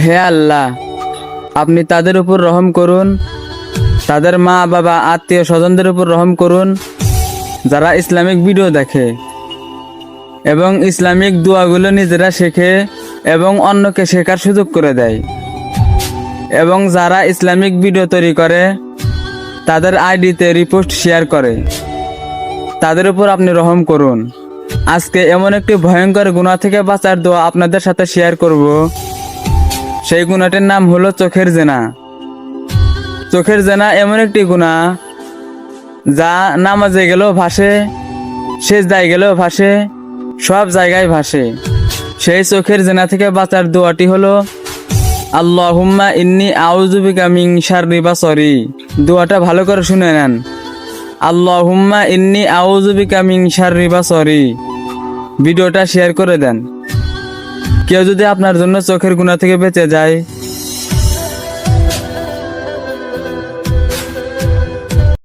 হে আল্লাহ, আপনি তাদের উপর রহম করুন, তাদের মা বাবা আত্মীয় স্বজনদের উপর রহম করুন যারা ইসলামিক ভিডিও দেখে এবং ইসলামিক দোয়াগুলো নিজেরা শেখে এবং অন্যকে শেখার সুযোগ করে দেয়, এবং যারা ইসলামিক ভিডিও তৈরি করে তাদের আইডিতে রিপোস্ট শেয়ার করে, তাদের উপর আপনি রহম করুন। আজকে এমন একটি ভয়ঙ্কর গুনাহ থেকে বাঁচার দোয়া আপনাদের সাথে শেয়ার করব। সেই গুনাহটির নাম হলো চোখের জেনা। চোখের জেনা এমন একটি গুনাহ যা নামাজে গেলেও ভাসে, সেজদায় গেলেও ভাসে, সব জায়গায় ভাসে। সেই চোখের জেনা থেকে বাঁচার দোয়াটি হলো আল্লাহুম্মা ইন্নী আউযু বিকা মিন শাররি বাসরি। দোয়াটা ভালো করে শুনে নেন। আল্লাহুম্মা ইন্নী আউযু বিকা মিন শাররি বাসরি। ভিডিওটা শেয়ার করে দেন। কেউ যদি আপনার জন্য চোখের গুনাহ থেকে বেঁচে যায়